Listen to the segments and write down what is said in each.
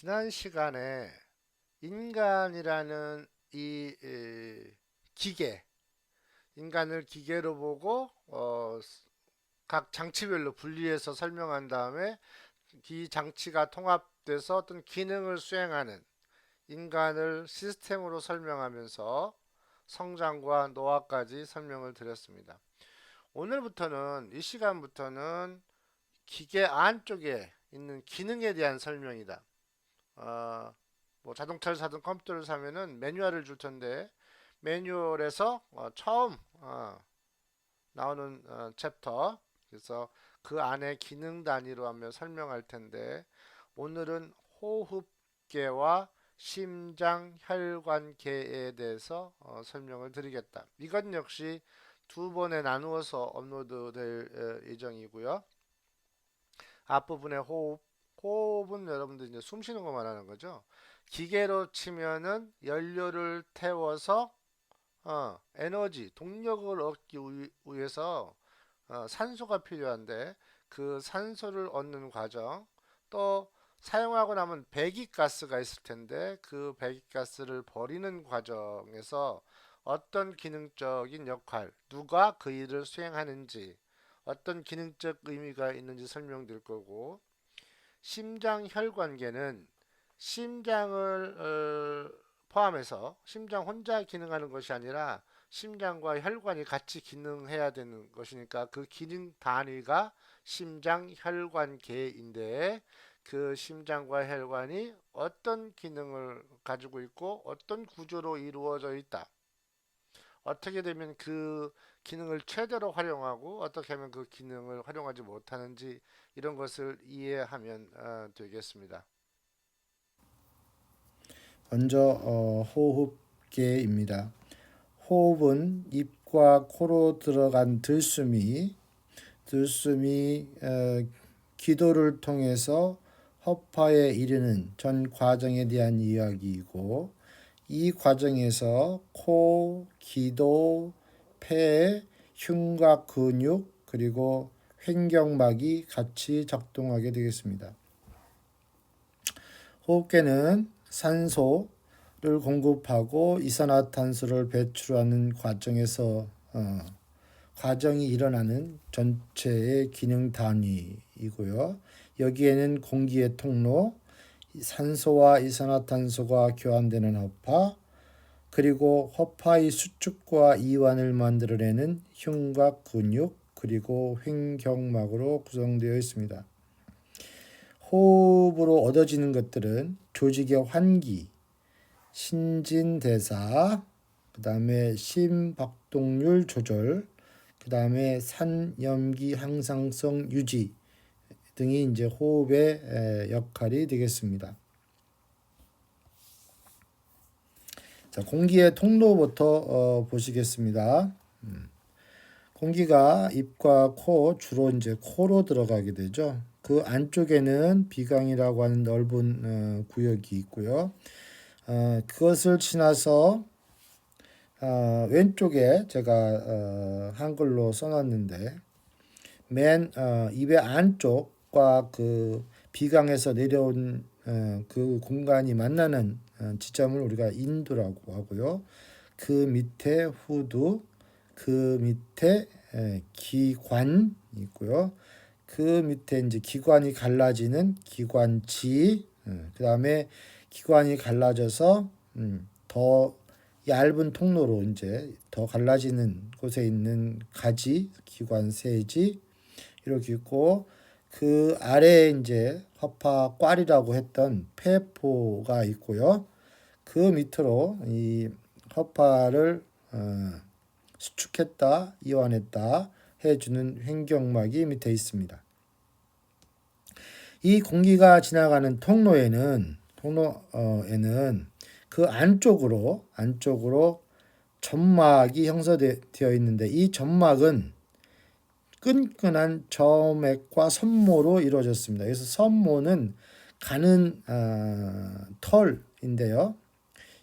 지난 시간에 인간이라는 기계, 인간을 기계로 보고 각 장치별로 분리해서 설명한 다음에 이 장치가 통합돼서 어떤 기능을 수행하는 인간을 시스템으로 설명하면서 성장과 노화까지 설명을 드렸습니다. 오늘부터는 이 시간부터는 기계 안쪽에 있는 기능에 대한 설명이다. 어, 뭐 자동차를 사든 컴퓨터를 사면은 매뉴얼을 줄 텐데 매뉴얼에서 처음 나오는 챕터, 그래서 그 안에 기능 단위로 하며 설명할 텐데 오늘은 호흡계와 심장 혈관계에 대해서 설명을 드리겠다. 이건 역시 두 번에 나누어서 업로드 될 예정이고요. 앞부분의 호흡은 여러분들 이제 숨 쉬는 거 말하는 거죠. 기계로 치면은 연료를 태워서 에너지, 동력을 얻기 위해서 산소가 필요한데 그 산소를 얻는 과정, 또 사용하고 나면 배기가스가 있을 텐데 그 배기가스를 버리는 과정에서 어떤 기능적인 역할, 누가 그 일을 수행하는지, 어떤 기능적 의미가 있는지 설명드릴 거고, 심장혈관계는 심장을 포함해서 심장 혼자 기능하는 것이 아니라 심장과 혈관이 같이 기능해야 되는 것이니까 그 기능 단위가 심장혈관계인데, 그 심장과 혈관이 어떤 기능을 가지고 있고 어떤 구조로 이루어져 있다, 어떻게 되면 그 기능을 최대로 활용하고 어떻게 하면 그 기능을 활용하지 못하는지, 이런 것을 이해하면 되겠습니다. 먼저 호흡계입니다. 호흡은 입과 코로 들어간 들숨이 기도를 통해서 허파에 이르는 전 과정에 대한 이야기이고, 이 과정에서 코, 기도, 폐, 흉곽 근육 그리고 횡격막이 같이 작동하게 되겠습니다. 호흡계는 산소를 공급하고 이산화탄소를 배출하는 과정이 일어나는 전체의 기능 단위이고요. 여기에는 공기의 통로, 산소와 이산화탄소가 교환되는 허파, 그리고 허파의 수축과 이완을 만들어내는 흉곽 근육, 그리고 횡격막으로 구성되어 있습니다. 호흡으로 얻어지는 것들은 조직의 환기, 신진대사, 그 다음에 심박동률 조절, 그 다음에 산염기 항상성 유지 등이 이제 호흡의 역할이 되겠습니다. 자, 공기의 통로부터 보시겠습니다. 공기가 입과 코, 주로 이제 코로 들어가게 되죠. 그 안쪽에는 비강이라고 하는 넓은 구역이 있고요. 그것을 지나서 왼쪽에 제가 한글로 써놨는데, 맨 입의 안쪽과 그 비강에서 내려온 그 공간이 만나는 지점을 우리가 인두라고 하고요. 그 밑에 후두, 그 밑에 기관이 있고요. 그 밑에 이제 기관이 갈라지는 기관지, 그 다음에 기관이 갈라져서 더 얇은 통로로 이제 더 갈라지는 곳에 있는 가지, 기관세지 이렇게 있고, 그 아래에 이제 허파꽐이라고 했던 폐포가 있고요. 그 밑으로 이 허파를 수축했다, 이완했다 해주는 횡격막이 밑에 있습니다. 이 공기가 지나가는 통로에는 그 안쪽으로 점막이 형성되어 있는데, 이 점막은 끈끈한 점액과 섬모로 이루어졌습니다. 그래서 섬모는 가는 털인데요.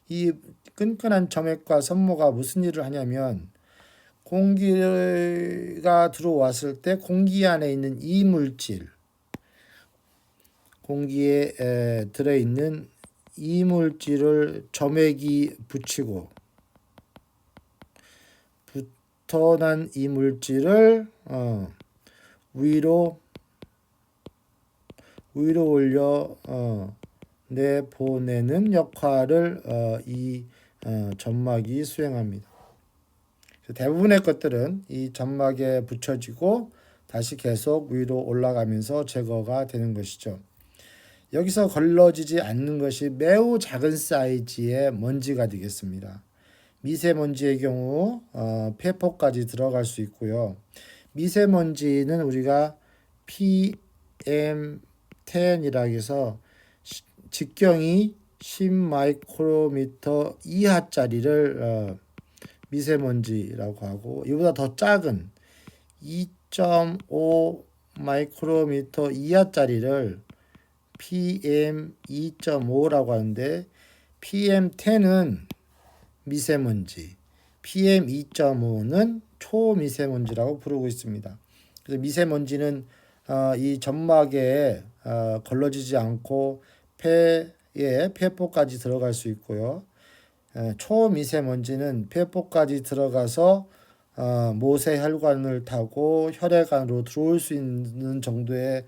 이 끈끈한 점액과 섬모가 무슨 일을 하냐면, 공기가 들어왔을 때 공기 안에 있는 이물질, 공기에 들어있는 이물질을 점액이 붙이고 붙어난 이물질을 위로 올려 내보내는 역할을 이 점막이 수행합니다. 대부분의 것들은 이 점막에 붙여지고 다시 계속 위로 올라가면서 제거가 되는 것이죠. 여기서 걸러지지 않는 것이 매우 작은 사이즈의 먼지가 되겠습니다. 미세먼지의 경우 폐포까지 들어갈 수 있고요. 미세먼지는 우리가 PM10이라고 해서 직경이 10 마이크로미터 이하짜리를 미세먼지라고 하고, 이보다 더 작은 2.5 마이크로미터 이하짜리를 PM2.5라고 하는데, PM10은 미세먼지, PM2.5는 초미세먼지라고 부르고 있습니다. 그래서 미세먼지는 이 점막에 걸러지지 않고 폐포까지 들어갈 수 있고요. 초미세먼지는 폐포까지 들어가서 모세혈관을 타고 혈액 안으로 들어올 수 있는 정도의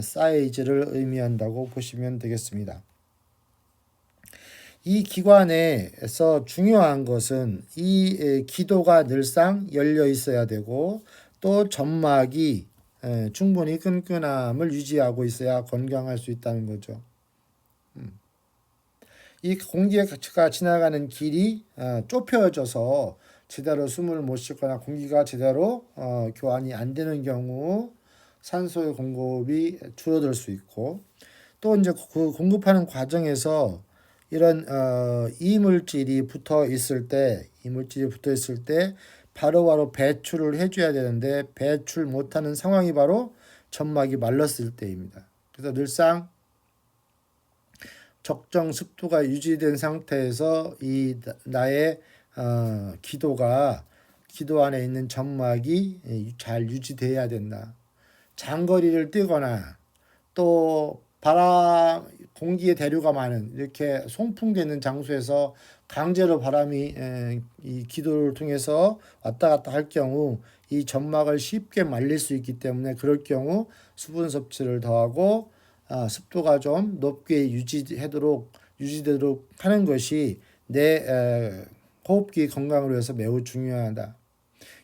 사이즈를 의미한다고 보시면 되겠습니다. 이 기관에서 중요한 것은 이 기도가 늘상 열려 있어야 되고, 또 점막이 충분히 끈끈함을 유지하고 있어야 건강할 수 있다는 거죠. 이 공기가 지나가는 길이 좁혀져서 제대로 숨을 못 쉬거나 공기가 제대로 교환이 안 되는 경우 산소의 공급이 줄어들 수 있고, 또 이제 그 공급하는 과정에서 이런 이물질이 붙어 있을 때 바로바로 배출을 해줘야 되는데 배출 못하는 상황이 바로 점막이 말랐을 때입니다. 그래서 늘상 적정 습도가 유지된 상태에서 이 나의 기도 안에 있는 점막이 잘 유지돼야 된다. 장거리를 뛰거나 또 공기의 대류가 많은 이렇게 송풍되는 장소에서 강제로 바람이 이 기도를 통해서 왔다 갔다 할 경우 이 점막을 쉽게 말릴 수 있기 때문에, 그럴 경우 수분 섭취를 더하고 습도가 좀 높게 유지되도록 하는 것이 내 호흡기 건강을 위해서 매우 중요하다.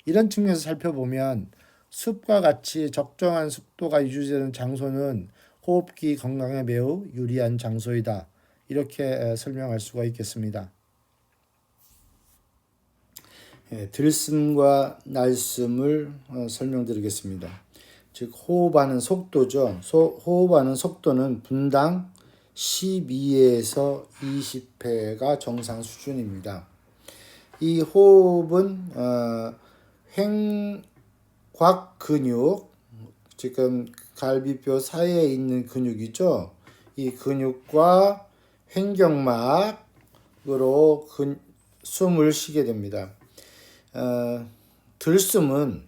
이런 측면에서 살펴보면 숲과 같이 적정한 습도가 유지되는 장소는 호흡기 건강에 매우 유리한 장소이다. 이렇게 설명할 수가 있겠습니다. 들숨과 날숨을 설명드리겠습니다. 즉 호흡하는 속도죠. 호흡하는 속도는 분당 12에서 20회가 정상 수준입니다. 이 호흡은 횡곽 근육, 지금 갈비뼈 사이에 있는 근육이죠. 이 근육과 횡격막으로 숨을 쉬게 됩니다. 들숨은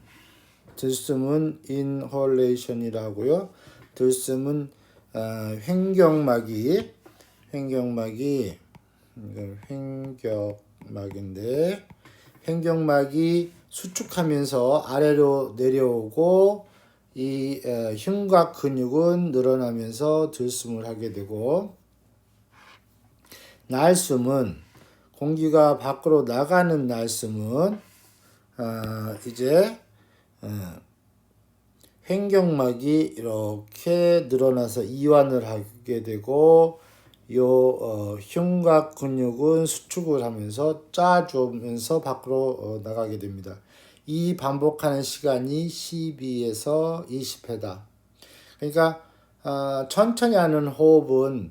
인헐레이션이라고요. 들숨은 횡격막이 수축하면서 아래로 내려오고, 이 흉곽 근육은 늘어나면서 들숨을 하게 되고, 날숨은 공기가 밖으로 나가는 날숨은 이제 횡격막이 이렇게 늘어나서 이완을 하게 되고, 흉곽 근육은 수축을 하면서 짜주면서 밖으로 나가게 됩니다. 이 반복하는 시간이 12에서 20회다. 그러니까 천천히 하는 호흡은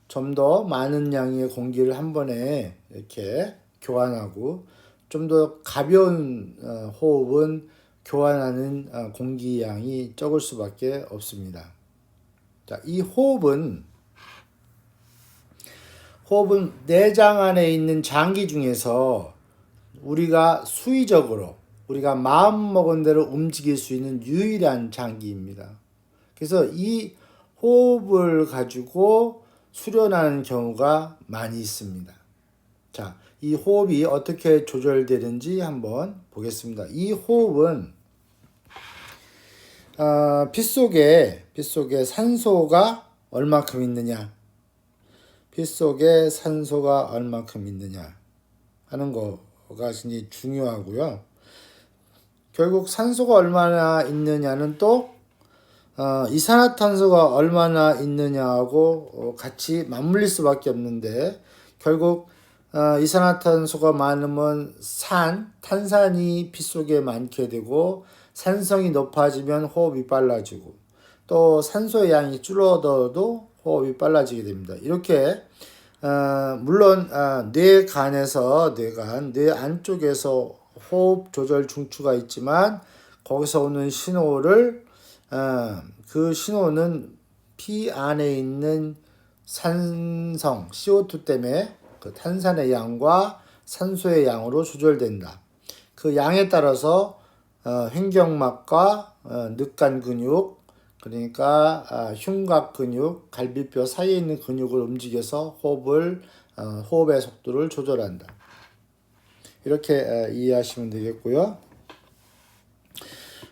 좀 더 많은 양의 공기를 한 번에 이렇게 교환하고, 좀 더 가벼운 호흡은 교환하는 공기 양이 적을 수밖에 없습니다. 자, 이 호흡은 내장 안에 있는 장기 중에서 우리가 수의적으로 우리가 마음 먹은 대로 움직일 수 있는 유일한 장기입니다. 그래서 이 호흡을 가지고 수련하는 경우가 많이 있습니다. 자, 이 호흡이 어떻게 조절되는지 한번 보겠습니다. 이 호흡은 피 속에 산소가 얼마큼 있느냐, 피 속에 산소가 얼마큼 있느냐 하는 거가 굉장히 중요하고요. 결국 산소가 얼마나 있느냐는 또 이산화탄소가 얼마나 있느냐하고 같이 맞물릴 수밖에 없는데, 결국 이산화탄소가 많으면 탄산이 피 속에 많게 되고, 산성이 높아지면 호흡이 빨라지고, 또 산소의 양이 줄어들어도 호흡이 빨라지게 됩니다. 이렇게 물론 뇌 안쪽에서 호흡 조절 중추가 있지만, 거기서 오는 신호를 그 신호는 피 안에 있는 산성 CO2 때문에 그 탄산의 양과 산소의 양으로 조절된다. 그 양에 따라서 횡격막과 늑간 근육, 그러니까 흉곽 근육, 갈비뼈 사이에 있는 근육을 움직여서 호흡의 속도를 조절한다. 이렇게 이해하시면 되겠고요.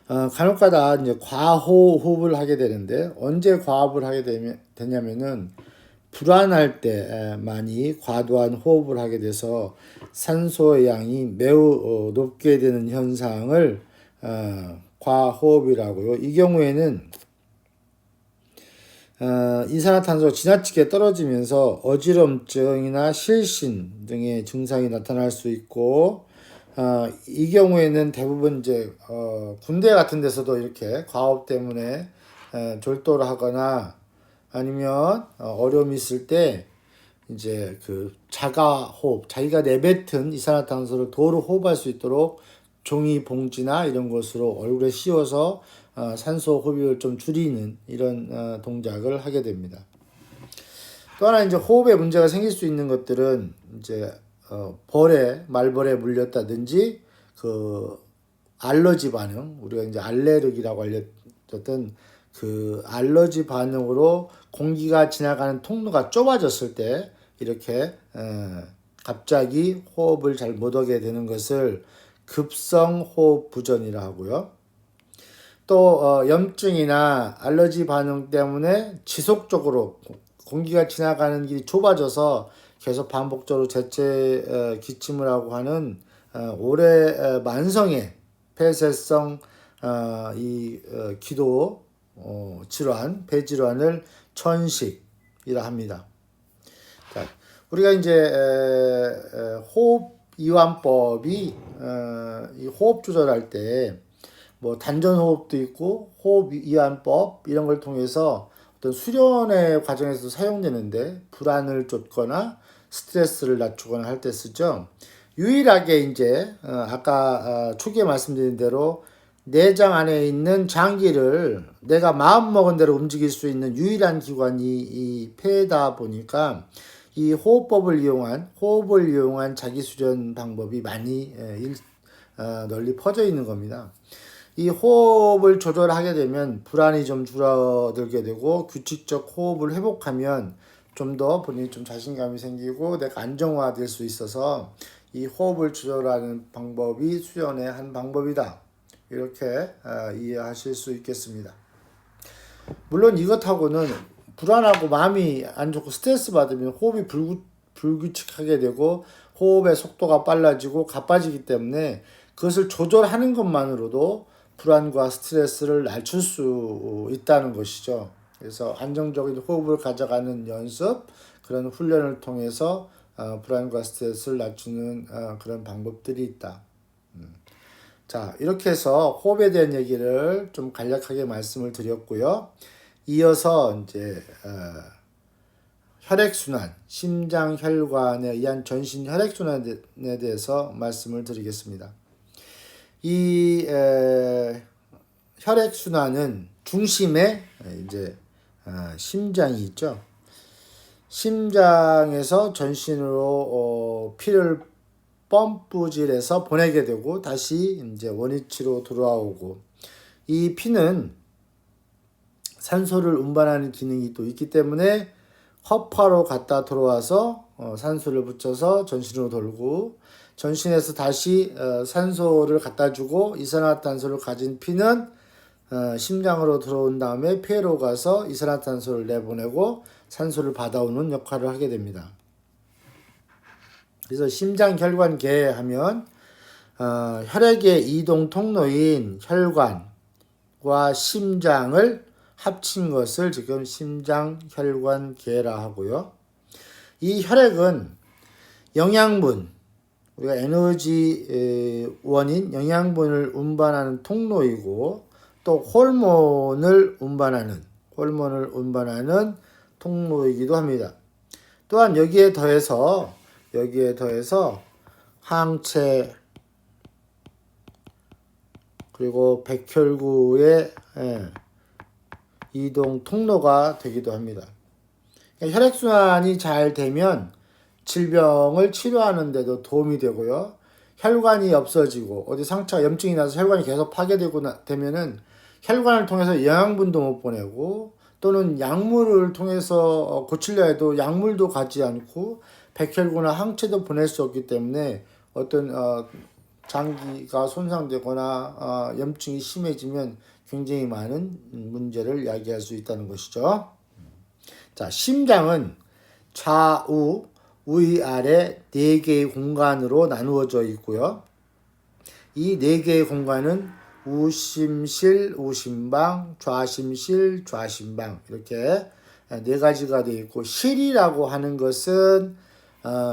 간혹가다 이제 과호흡을 하게 되는데, 언제 과호흡을 하게 되냐면은 불안할 때 많이 과도한 호흡을 하게 돼서 산소의 양이 매우 높게 되는 현상을 과호흡이라고요. 이 경우에는 이산화탄소가 지나치게 떨어지면서 어지럼증이나 실신 등의 증상이 나타날 수 있고, 이 경우에는 대부분 이제 군대 같은 데서도 이렇게 과호흡 때문에 졸도를 하거나 아니면 어려움이 있을 때 이제 그 자가 호흡, 자기가 내뱉은 이산화탄소를 도로 호흡할 수 있도록 종이 봉지나 이런 것으로 얼굴에 씌워서 산소 흡입을 좀 줄이는 이런 동작을 하게 됩니다. 또 하나 이제 호흡에 문제가 생길 수 있는 것들은 이제 말벌에 물렸다든지 그 알러지 반응, 우리가 이제 알레르기라고 알려졌던 그 알러지 반응으로 공기가 지나가는 통로가 좁아졌을 때 이렇게 갑자기 호흡을 잘 못하게 되는 것을 급성 호흡 부전이라 하고요. 또 염증이나 알러지 반응 때문에 지속적으로 공기가 지나가는 길이 좁아져서 계속 반복적으로 재채 기침을 하고 하는 오래 만성의 폐쇄성 기도 질환, 배질환을 천식이라 합니다. 자, 우리가 이제 호흡 이완법이 이 호흡 조절할 때 뭐 단전 호흡도 있고 호흡 이완법 이런 걸 통해서 어떤 수련의 과정에서 사용되는데, 불안을 쫓거나 스트레스를 낮추거나 할 때 쓰죠. 유일하게 이제 아까 초기에 말씀드린 대로 내장 안에 있는 장기를 내가 마음먹은 대로 움직일 수 있는 유일한 기관이 이 폐다 보니까 이 호흡을 이용한 자기 수련 방법이 많이 널리 퍼져 있는 겁니다. 이 호흡을 조절하게 되면 불안이 좀 줄어들게 되고, 규칙적 호흡을 회복하면 좀 더 본인이 좀 자신감이 생기고 내가 안정화될 수 있어서 이 호흡을 조절하는 방법이 수련의 한 방법이다. 이렇게 이해하실 수 있겠습니다. 물론 이것하고는 불안하고 마음이 안 좋고 스트레스 받으면 호흡이 불규칙하게 되고 호흡의 속도가 빨라지고 가빠지기 때문에 그것을 조절하는 것만으로도 불안과 스트레스를 낮출 수 있다는 것이죠. 그래서 안정적인 호흡을 가져가는 연습, 그런 훈련을 통해서 불안과 스트레스를 낮추는 그런 방법들이 있다. 자, 이렇게 해서 호흡에 대한 얘기를 좀 간략하게 말씀을 드렸고요. 이어서 이제 혈액순환, 심장 혈관에 의한 전신 혈액순환에 대해서 말씀을 드리겠습니다. 이 혈액순환은 중심에 이제 심장이 있죠. 심장에서 전신으로 피를 펌프질해서 보내게 되고 다시 이제 원위치로 돌아오고, 이 피는 산소를 운반하는 기능이 또 있기 때문에 허파로 갔다 들어와서 산소를 붙여서 전신으로 돌고, 전신에서 다시 산소를 갖다 주고 이산화탄소를 가진 피는 심장으로 들어온 다음에 폐로 가서 이산화탄소를 내보내고 산소를 받아오는 역할을 하게 됩니다. 그래서 심장혈관계 하면 혈액의 이동 통로인 혈관과 심장을 합친 것을 지금 심장혈관계라 하고요. 이 혈액은 영양분, 우리가 에너지 원인 영양분을 운반하는 통로이고, 또 호르몬을 운반하는 통로이기도 합니다. 또한 여기에 더해서 항체 그리고 백혈구의 이동 통로가 되기도 합니다. 그러니까 혈액순환이 잘 되면 질병을 치료하는 데도 도움이 되고요. 혈관이 없어지고 어디 상처, 염증이 나서 혈관이 계속 되면은 혈관을 통해서 영양분도 못 보내고, 또는 약물을 통해서 고치려 해도 약물도 가지 않고 백혈구나 항체도 보낼 수 없기 때문에 어떤 장기가 손상되거나 염증이 심해지면 굉장히 많은 문제를 야기할 수 있다는 것이죠. 자, 심장은 좌우, 위아래 4개의 공간으로 나누어져 있고요. 이 4개의 공간은 우심실, 우심방, 좌심실, 좌심방, 이렇게 4가지가 되어 있고, 실이라고 하는 것은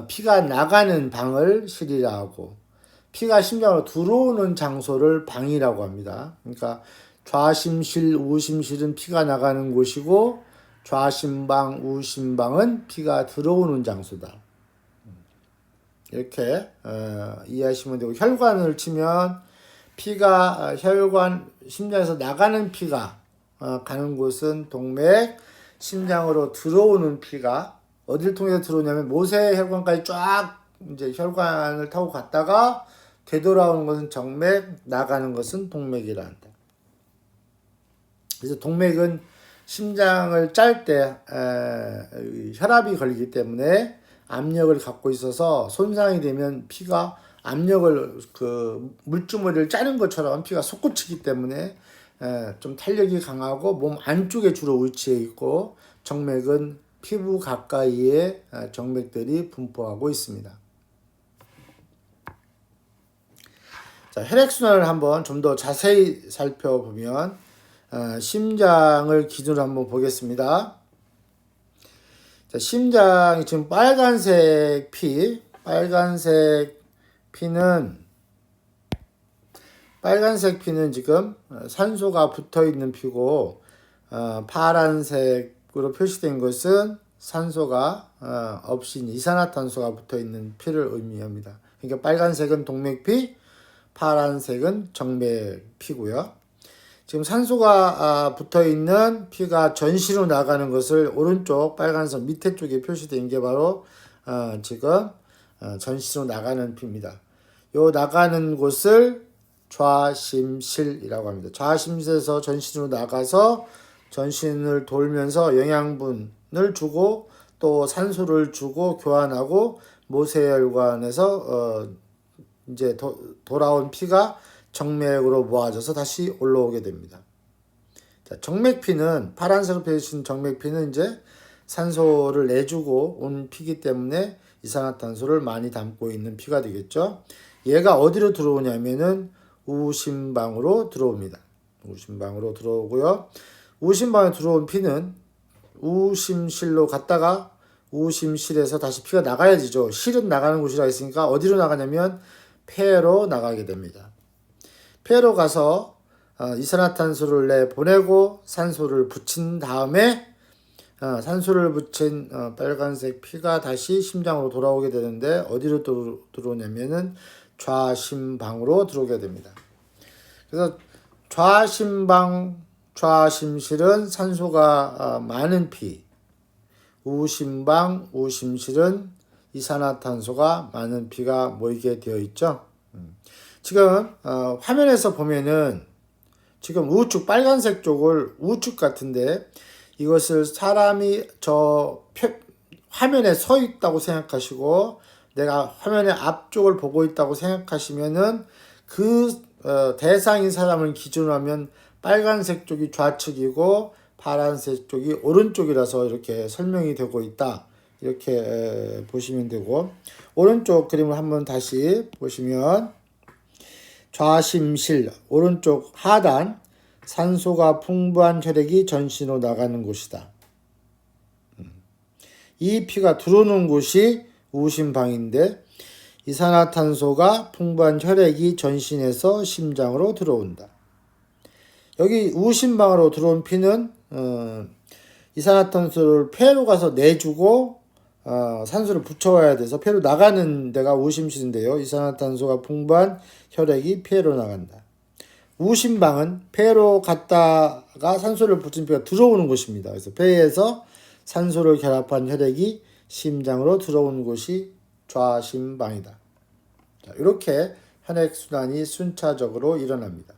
피가 나가는 방을 실이라고 하고, 피가 심장으로 들어오는 장소를 방이라고 합니다. 그러니까 좌심실, 우심실은 피가 나가는 곳이고, 좌심방, 우심방은 피가 들어오는 장소다. 이렇게 이해하시면 되고, 혈관을 치면 피가 심장에서 나가는 피가 가는 곳은 동맥, 심장으로 들어오는 피가 어디를 통해서 들어오냐면 모세혈관까지 쫙 이제 혈관을 타고 갔다가 되돌아오는 것은 정맥, 나가는 것은 동맥이라 한다. 그래서 동맥은 심장을 짤 때 혈압이 걸리기 때문에 압력을 갖고 있어서 손상이 되면 피가 압력을 물주머니를 짜는 것처럼 피가 솟구치기 때문에 좀 탄력이 강하고 몸 안쪽에 주로 위치해 있고, 정맥은 피부 가까이에 정맥들이 분포하고 있습니다. 자, 혈액순환을 한번 좀 더 자세히 살펴보면 심장을 기준으로 한번 보겠습니다. 자, 심장이 지금 빨간색 피는 지금 산소가 붙어 있는 피고, 파란색으로 표시된 것은 산소가 없이 이산화탄소가 붙어 있는 피를 의미합니다. 그러니까 빨간색은 동맥피, 파란색은 정맥피고요. 지금 산소가 붙어 있는 피가 전신으로 나가는 것을 오른쪽 빨간색 밑에 쪽에 표시된 게 바로 지금 전신으로 나가는 피입니다. 요 나가는 곳을 좌심실이라고 합니다. 좌심실에서 전신으로 나가서 전신을 돌면서 영양분을 주고 또 산소를 주고 교환하고 모세혈관에서 이제 돌아온 피가 정맥으로 모아져서 다시 올라오게 됩니다. 자, 정맥피는 파란색으로 표시된 정맥피는 이제 산소를 내주고 온 피기 때문에 이산화탄소를 많이 담고 있는 피가 되겠죠. 얘가 어디로 들어오냐면은 우심방으로 들어옵니다. 우심방으로 들어오고요. 우심방에 들어온 피는 우심실로 갔다가 우심실에서 다시 피가 나가야 되죠. 실은 나가는 곳이라 했으니까 어디로 나가냐면 폐로 나가게 됩니다. 폐로 가서 이산화탄소를 내보내고 산소를 붙인 다음에 산소를 붙인 빨간색 피가 다시 심장으로 돌아오게 되는데 어디로 들어오냐면은 좌심방으로 들어오게 됩니다. 그래서 좌심방, 좌심실은 산소가 많은 피, 우심방, 우심실은 이산화탄소가 많은 피가 모이게 되어 있죠. 지금 화면에서 보면은 지금 우측 빨간색 쪽을 우측 같은데 이것을 사람이 화면에 서 있다고 생각하시고 내가 화면의 앞쪽을 보고 있다고 생각하시면은 대상인 사람을 기준으로 하면 빨간색 쪽이 좌측이고 파란색 쪽이 오른쪽이라서 이렇게 설명이 되고 있다. 이렇게 보시면 되고 오른쪽 그림을 한번 다시 보시면 좌심실 오른쪽 하단 산소가 풍부한 혈액이 전신으로 나가는 곳이다. 이 피가 들어오는 곳이 우심방인데 이산화탄소가 풍부한 혈액이 전신에서 심장으로 들어온다. 여기 우심방으로 들어온 피는 이산화탄소를 폐로 가서 내주고 산소를 붙여와야 돼서 폐로 나가는 데가 우심실인데요. 이산화탄소가 풍부한 혈액이 폐로 나간다. 우심방은 폐로 갔다가 산소를 붙인 피가 들어오는 곳입니다. 그래서 폐에서 산소를 결합한 혈액이 심장으로 들어오는 곳이 좌심방이다. 자, 이렇게 혈액순환이 순차적으로 일어납니다.